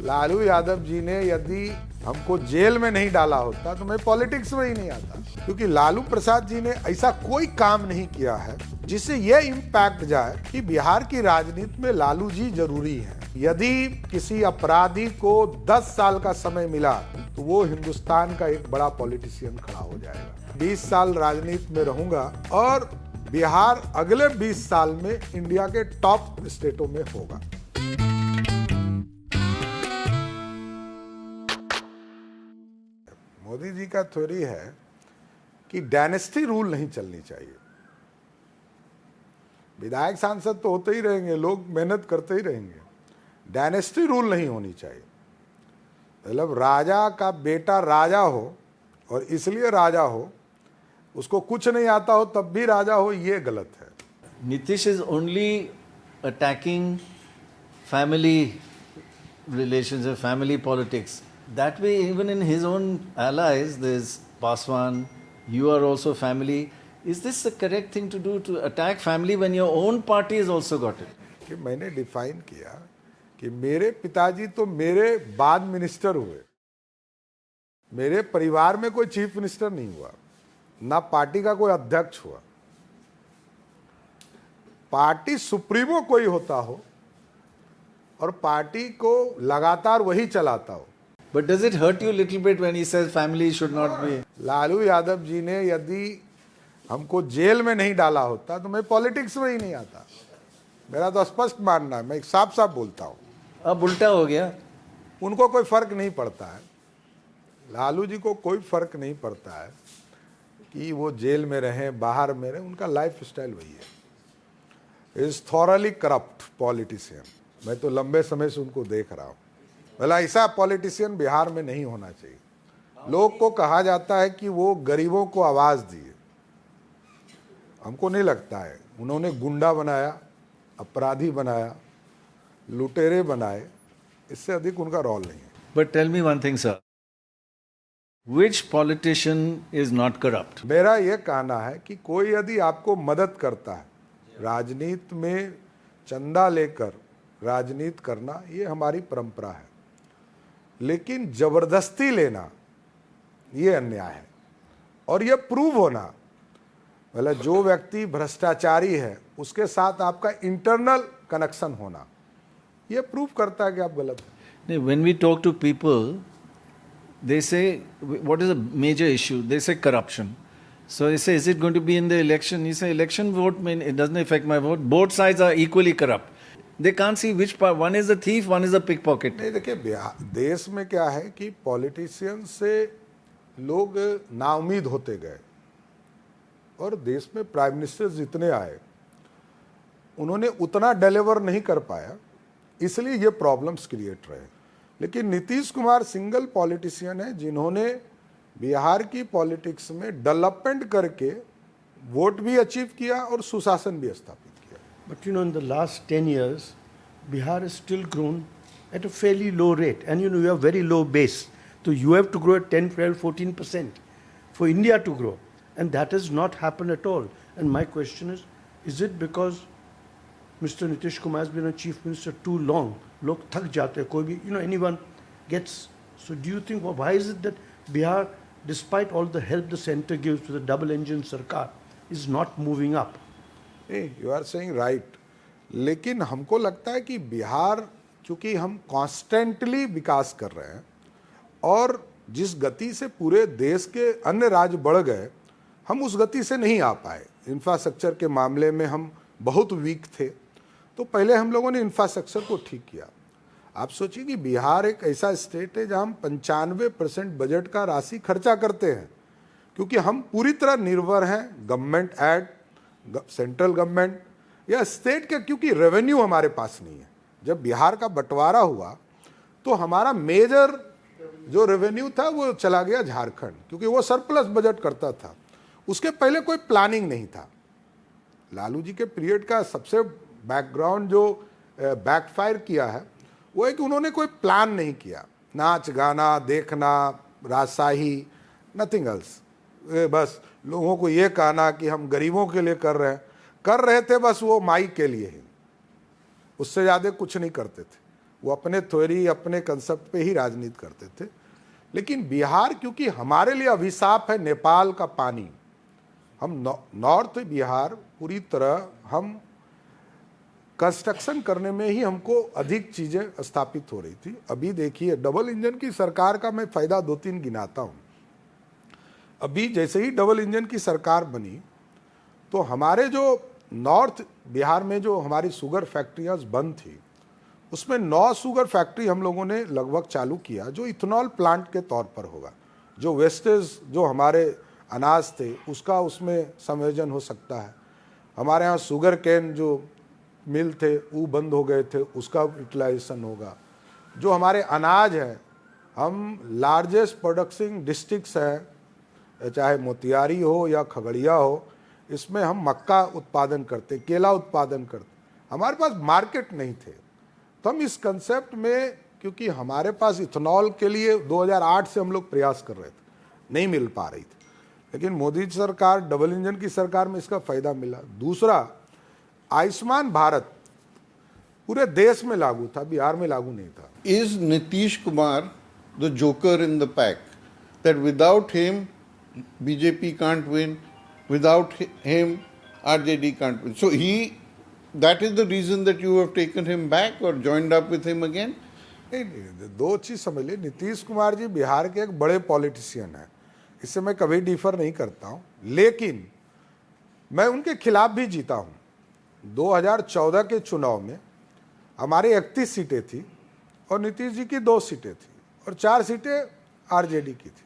लालू यादव जी ने यदि हमको जेल में नहीं डाला होता तो मैं पॉलिटिक्स में ही नहीं आता, क्योंकि लालू प्रसाद जी ने ऐसा कोई काम नहीं किया है जिससे यह इम्पैक्ट जाए कि बिहार की राजनीति में लालू जी जरूरी है। यदि किसी अपराधी को 10 साल का समय मिला तो वो हिंदुस्तान का एक बड़ा पॉलिटिशियन खड़ा हो जाएगा। 20 साल राजनीति में रहूंगा और बिहार अगले 20 साल में इंडिया के टॉप स्टेटों में होगा। मोदी जी का थ्योरी है कि डायनेस्टी रूल नहीं चलनी चाहिए। विधायक सांसद तो होते ही रहेंगे, लोग मेहनत करते ही रहेंगे, डायनेस्टी रूल नहीं होनी चाहिए। मतलब राजा का बेटा राजा हो और इसलिए राजा हो, उसको कुछ नहीं आता हो तब भी राजा हो, ये गलत है। Nitish is only attacking family relations and family politics. That way, even in his own allies, there's Paswan, you are also family. Is this the correct thing to do, to attack family when your own party has also got it? कि मैंने define किया कि मेरे पिताजी तो मेरे बाद minister हुए, मेरे परिवार में कोई चीफ मिनिस्टर नहीं हुआ, ना पार्टी का कोई अध्यक्ष हुआ। पार्टी सुप्रीमो कोई होता हो और पार्टी को लगातार वही चलाता हो। But does it hurt you a little bit when he says family should not be? Lalu Yadav ji ने यदि हमको जेल में नहीं डाला होता तो मैं पॉलिटिक्स में ही नहीं आता। मेरा तो स्पष्ट मानना है, मैं साफ साफ बोलता हूँ। अब उल्टा हो गया। उनको कोई फर्क नहीं पड़ता है, लालू जी को कोई फर्क नहीं पड़ता है कि वो जेल में रहें बाहर में रहें, उनका लाइफ स्टाइल वही है। Is thoroughly corrupt politician. मैं तो लंबे समय से उनको देख रहा हूँ। भला ऐसा पॉलिटिशियन बिहार में नहीं होना चाहिए। लोग को कहा जाता है कि वो गरीबों को आवाज दिए, हमको नहीं लगता है। उन्होंने गुंडा बनाया, अपराधी बनाया, लुटेरे बनाए, इससे अधिक उनका रोल नहीं है। But tell me one thing, sir. Which politician is not corrupt? मेरा ये कहना है कि कोई यदि आपको मदद करता है, राजनीति में चंदा लेकर राजनीति करना ये हमारी परंपरा है, लेकिन जबरदस्ती लेना ये अन्याय है। और ये प्रूव होना, मतलब जो व्यक्ति भ्रष्टाचारी है उसके साथ आपका इंटरनल कनेक्शन होना, ये प्रूव करता है कि आप गलत हैं। When we talk to people, they say, what is a major issue? They say corruption. So they say, is it going to be in the election? You say, election vote, it doesn't affect my vote. Both sides are equally corrupt. They can't see which part, one is a thief, one is a pickpocket. नहीं, देखिए देश में क्या है कि politician से लोग नाउम्मीद होते गए और देश में प्राइम मिनिस्टर जितने आए उन्होंने उतना डिलीवर नहीं कर पाया, इसलिए ये प्रॉब्लम्स क्रिएट रहे। लेकिन नीतीश कुमार सिंगल पॉलिटिशियन है जिन्होंने बिहार की पॉलिटिक्स में डेवलपमेंट करके वोट भी अचीव किया और सुशासन भी स्थापित किया। But you know, in the last 10 years, Bihar has still grown at a fairly low rate. And you know, you have very low base. So you have to grow at 10, 12, 14% for India to grow. And that has not happened at all. And my question is it because Mr. Nitish Kumar has been a chief minister too long? Log thak jate hain, koi bhi, you know, anyone gets. So do you think, well, why is it that Bihar, despite all the help the center gives to the double engine Sarkar, is not moving up? You are saying right, लेकिन हमको लगता है कि बिहार, चूंकि हम constantly विकास कर रहे हैं और जिस गति से पूरे देश के अन्य राज्य बढ़ गए, हम उस गति से नहीं आ पाए। इंफ्रास्ट्रक्चर के मामले में हम बहुत वीक थे, तो पहले हम लोगों ने इंफ्रास्ट्रक्चर को ठीक किया। आप सोचिए कि बिहार एक ऐसा स्टेट है जहां हम 95% बजट का राशि खर्चा करते हैं, क्योंकि हम पूरी तरह निर्भर हैं गवर्नमेंट एड, सेंट्रल गवर्नमेंट या स्टेट के, क्योंकि रेवेन्यू हमारे पास नहीं है। जब बिहार का बंटवारा हुआ तो हमारा मेजर जो रेवेन्यू था वो चला गया झारखंड, क्योंकि वो सरप्लस बजट करता था। उसके पहले कोई प्लानिंग नहीं था। लालू जी के पीरियड का सबसे बैकग्राउंड जो बैकफायर किया है वो है कि उन्होंने कोई प्लान नहीं किया। नाच गाना देखना, राजशाही, नथिंग एल्स। बस लोगों को ये कहना कि हम गरीबों के लिए कर रहे थे, बस वो माइक के लिए ही, उससे ज़्यादा कुछ नहीं करते थे। वो अपने थ्योरी अपने कंसेप्ट पे ही राजनीति करते थे। लेकिन बिहार क्योंकि हमारे लिए अभिशाप है नेपाल का पानी, हम नॉर्थ बिहार पूरी तरह हम कंस्ट्रक्शन करने में ही हमको अधिक चीज़ें स्थापित हो रही थी। अभी देखिए डबल इंजन की सरकार का मैं फ़ायदा 2-3 गिनाता हूँ। अभी जैसे ही डबल इंजन की सरकार बनी तो हमारे जो नॉर्थ बिहार में जो हमारी शुगर फैक्ट्रियाँ बंद थी उसमें 9 शुगर फैक्ट्री हम लोगों ने लगभग चालू किया जो इथेनॉल प्लांट के तौर पर होगा। जो वेस्टेज जो हमारे अनाज थे उसका उसमें संयोजन हो सकता है। हमारे यहाँ शुगर कैन जो मिल थे वो बंद हो गए थे, उसका यूटिलाइजेशन होगा। जो हमारे अनाज है, हम लार्जेस्ट प्रोडक्टिंग डिस्ट्रिक्ट्स हैं, चाहे मोतिहारी हो या खगड़िया हो, इसमें हम मक्का उत्पादन करते, केला उत्पादन करते। हमारे पास मार्केट नहीं थे तो हम इस कंसेप्ट में, क्योंकि हमारे पास इथेनॉल के लिए 2008 से हम लोग प्रयास कर रहे थे, नहीं मिल पा रही थी। लेकिन मोदी सरकार डबल इंजन की सरकार में इसका फायदा मिला। दूसरा, आयुष्मान भारत पूरे देश में लागू था, बिहार में लागू नहीं था। Is Nitish Kumar the joker in the pack? That without him, BJP can't win, without him, RJD can't win. So that is the reason that you have taken him back or joined up with him again? नहीं, दो चीज समझ लिए। नीतीश कुमार जी बिहार के एक बड़े politician हैं, इससे मैं कभी डिफर नहीं करता हूं, लेकिन मैं उनके खिलाफ भी जीता हूं। 2014 के चुनाव में हमारी 31 सीटें थी और नीतीश जी की 2 सीटें थी और 4 सीटें आरजेडी की थी।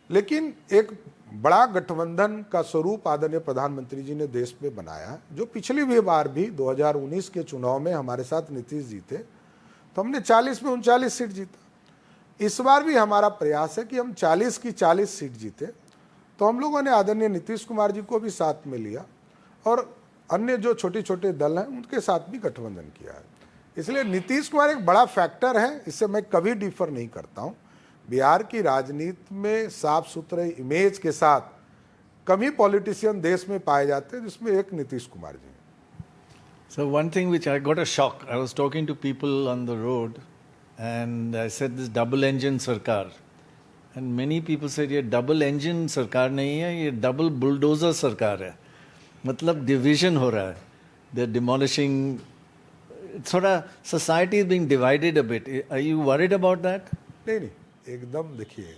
लेकिन एक बड़ा गठबंधन का स्वरूप आदरणीय प्रधानमंत्री जी ने देश में बनाया, जो पिछली भी बार भी 2019 के चुनाव में हमारे साथ नीतीश जी थे तो हमने 40 में 39 सीट जीता। इस बार भी हमारा प्रयास है कि हम 40 की 40 सीट जीते। तो हम लोगों ने आदरणीय नीतीश कुमार जी को भी साथ में लिया और अन्य जो छोटे छोटे दल हैं उनके साथ भी गठबंधन किया है। इसलिए नीतीश कुमार एक बड़ा फैक्टर है, इससे मैं कभी डिफर नहीं करता हूँ। बिहार की राजनीति में साफ सुथरे इमेज के साथ कम ही पॉलिटिशियन देश में पाए जाते हैं, जिसमें एक नीतीश कुमार जी हैं। So one thing which I got a shock, I was talking to people on the road and I said this double engine sarkar, and many people said ये double engine सरकार नहीं है, ये double bulldozer सरकार है। मतलब division हो रहा है, they're demolishing, थोड़ा society is being divided a bit. Are you worried about that? नहीं, एकदम देखिए,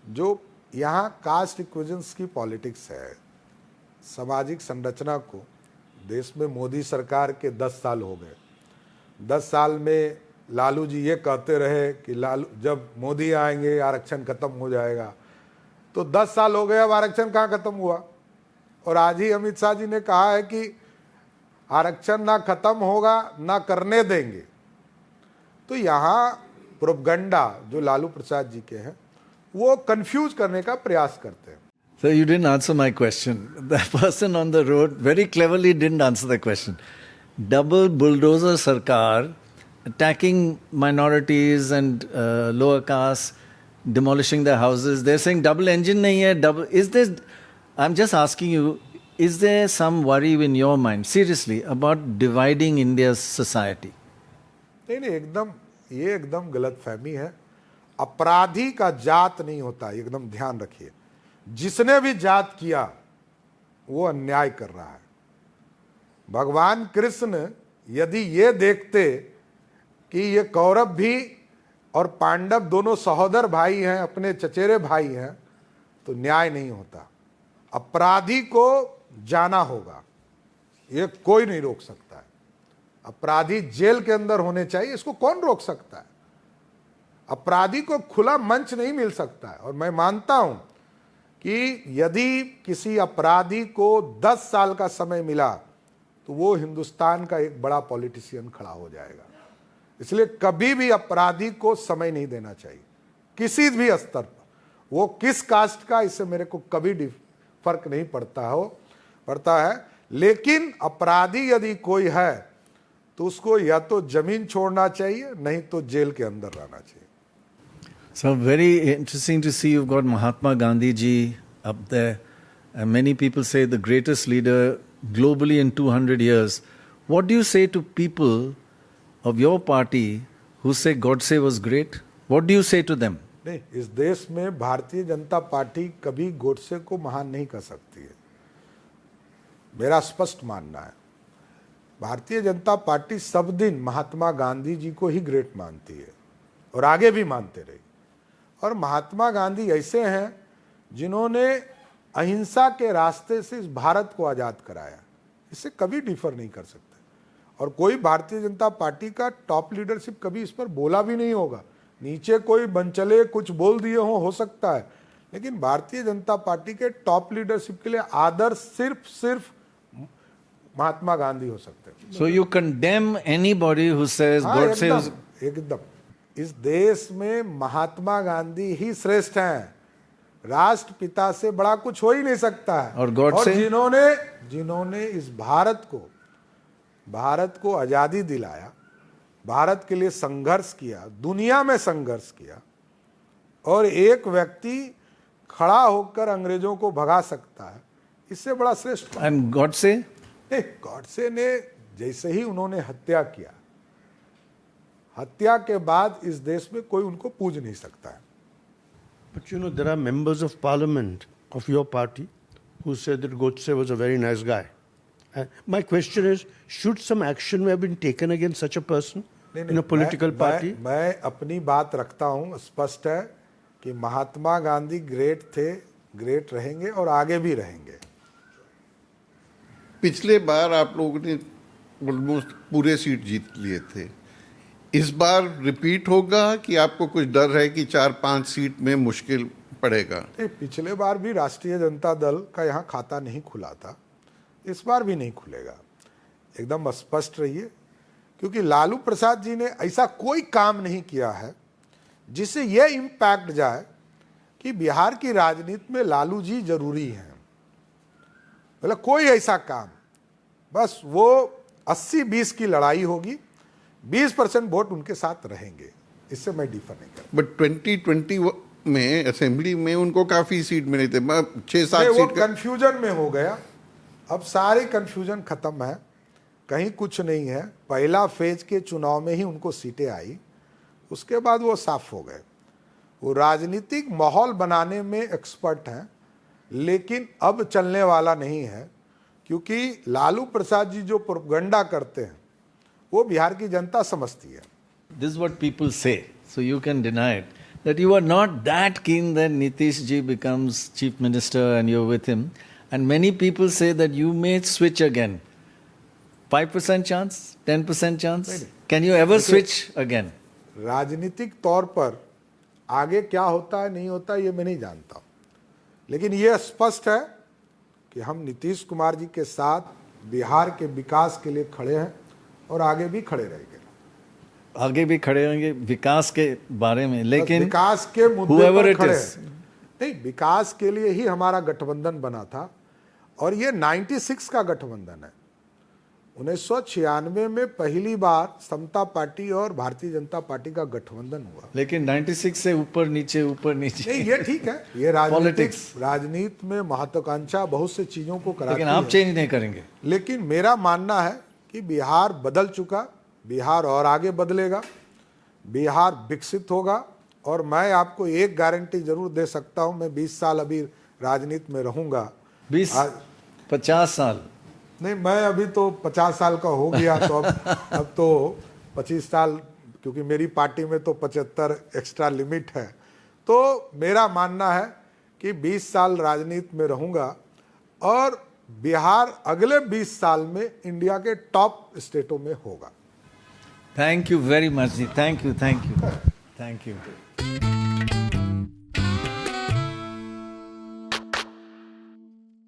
जो यहाँ कास्ट इक्विजेंस की पॉलिटिक्स है, सामाजिक संरचना को देश में मोदी सरकार के 10 साल हो गए। 10 साल में लालू जी ये कहते रहे कि लालू जब मोदी आएंगे आरक्षण खत्म हो जाएगा, तो 10 साल हो गए, अब आरक्षण कहाँ खत्म हुआ। और आज ही अमित शाह जी ने कहा है कि आरक्षण ना खत्म होगा ना करने देंगे। तो यहाँ प्रोपगंडा जो लालू प्रसाद जी के हैं वो कंफ्यूज करने का प्रयास करते हैं। So you didn't answer my question. The person on the road very cleverly didn't answer the question. Double bulldozer sarkar attacking minorities and lower castes, demolishing their houses. They're saying double engine nahi hai, double. Is this? I'm just asking you, is there some worry in your mind, seriously, about dividing India's society? नहीं, ये एकदम गलत फहमी है। अपराधी का जात नहीं होता, एकदम ध्यान रखिए। जिसने भी जात किया वो अन्याय कर रहा है। भगवान कृष्ण यदि ये देखते कि ये कौरव भी और पांडव दोनों सहोदर भाई हैं, अपने चचेरे भाई हैं, तो न्याय नहीं होता। अपराधी को जाना होगा, ये कोई नहीं रोक सकता है। अपराधी जेल के अंदर होने चाहिए, इसको कौन रोक सकता है। अपराधी को खुला मंच नहीं मिल सकता है। और मैं मानता हूं कि यदि किसी अपराधी को 10 साल का समय मिला तो वो हिंदुस्तान का एक बड़ा पॉलिटिशियन खड़ा हो जाएगा। इसलिए कभी भी अपराधी को समय नहीं देना चाहिए, किसी भी स्तर पर, वो किस कास्ट का, इससे मेरे को कभी फर्क नहीं पड़ता है। लेकिन अपराधी यदि कोई है तो उसको या तो जमीन छोड़ना चाहिए, नहीं तो जेल के अंदर रहना चाहिए। So very interesting to see you've got Mahatma Gandhi ji up there. And many people say the greatest leader globally in 200 years. What do you say to people of your party who say Godse was great? What do you say to them? नहीं, इस देश में Bharatiya Janata party कभी गोडसे को महान नहीं कर सकती है, मेरा स्पष्ट मानना है। भारतीय जनता पार्टी सब दिन महात्मा गांधी जी को ही ग्रेट मानती है और आगे भी मानते रही। और महात्मा गांधी ऐसे हैं जिन्होंने अहिंसा के रास्ते से इस भारत को आज़ाद कराया, इससे कभी डिफर नहीं कर सकते। और कोई भारतीय जनता पार्टी का टॉप लीडरशिप कभी इस पर बोला भी नहीं होगा। नीचे कोई बनचले कुछ बोल दिए हो सकता है, लेकिन भारतीय जनता पार्टी के टॉप लीडरशिप के लिए आदर्श सिर्फ महात्मा गांधी हो सकते हैं। So you condemn anybody who says हाँ, Godse was... एकदम इस देश में महात्मा गांधी ही श्रेष्ठ हैं, राष्ट्रपिता से बड़ा कुछ हो ही नहीं सकता है। और गॉडसे? जिन्होंने इस भारत को आजादी दिलाया, भारत के लिए संघर्ष किया, दुनिया में संघर्ष किया, और एक व्यक्ति खड़ा होकर अंग्रेजों को भगा सकता है, इससे बड़ा श्रेष्ठ। And Godse? गॉडसे ने जैसे ही उन्होंने हत्या किया, हत्या के बाद इस देश में कोई उनको पूज नहीं सकता है। But you know, there are members of parliament of your party who said that Godse was a very nice guy. My question is, should some action have been taken against such a person in a political party? मैं अपनी बात रखता हूं, स्पष्ट है कि Mahatma Gandhi great थे, great रहेंगे और आगे भी रहेंगे। पिछले बार आप लोगों ने ऑलमोस्ट पूरे सीट जीत लिए थे, इस बार रिपीट होगा कि आपको कुछ डर है कि 4-5 सीट में मुश्किल पड़ेगा? पिछले बार भी राष्ट्रीय जनता दल का यहाँ खाता नहीं खुला था, इस बार भी नहीं खुलेगा। एकदम स्पष्ट रहिए, क्योंकि लालू प्रसाद जी ने ऐसा कोई काम नहीं किया है जिससे यह इम्पैक्ट जाए कि बिहार की राजनीति में लालू जी जरूरी हैं। मतलब कोई ऐसा काम, बस वो 80-20 की लड़ाई होगी, 20% वोट उनके साथ रहेंगे, इससे मैं डिफर नहीं कर। बट 2020 में असेंबली में उनको काफी सीट मिले थे, 6-7 वो सीट कंफ्यूजन में हो गया। अब सारी कंफ्यूजन खत्म है, कहीं कुछ नहीं है। पहला फेज के चुनाव में ही उनको सीटें आई, उसके बाद वो साफ हो गए। वो राजनीतिक माहौल बनाने में एक्सपर्ट हैं, लेकिन अब चलने वाला नहीं है, क्योंकि लालू प्रसाद जी जो प्रोपगंडा करते हैं वो बिहार की जनता समझती है। This is what people say, so you can deny it. That you are not that keen that Nitish ji becomes chief minister and you're with him. And many people say that you may switch again. 5% chance? 10% chance? Can you ever switch again? राजनीतिक तौर पर आगे क्या होता है नहीं होता ये मैं नहीं जानता, लेकिन ये स्पष्ट है कि हम नीतीश कुमार जी के साथ बिहार के विकास के लिए खड़े हैं और आगे भी खड़े रहेंगे। आगे भी खड़े होंगे विकास के बारे में, लेकिन विकास के मुद्दे whoever पर it खड़े is. हैं। नहीं, विकास के लिए ही हमारा गठबंधन बना था, और ये 96 का गठबंधन है। 1996 में पहली बार समता पार्टी और भारतीय जनता पार्टी का गठबंधन हुआ। लेकिन 96 से ऊपर नीचे नहीं, ये ठीक है, ये राजनीति में महत्वाकांक्षा बहुत से चीजों को कराती है, लेकिन आप चेंज नहीं करेंगे। लेकिन मेरा मानना है कि बिहार बदल चुका, बिहार और आगे बदलेगा, बिहार विकसित होगा। और मैं आपको एक गारंटी जरूर दे सकता हूं, मैं 20 साल अभी राजनीति में रहूंगा। 50 साल नहीं, मैं अभी तो 50 साल का हो गया, तो अब तो 25 साल, क्योंकि मेरी पार्टी में तो 75 एक्स्ट्रा लिमिट है। तो मेरा मानना है कि 20 साल राजनीति में रहूंगा और बिहार अगले 20 साल में इंडिया के टॉप स्टेटों में होगा। थैंक यू वेरी मच जी, थैंक यू।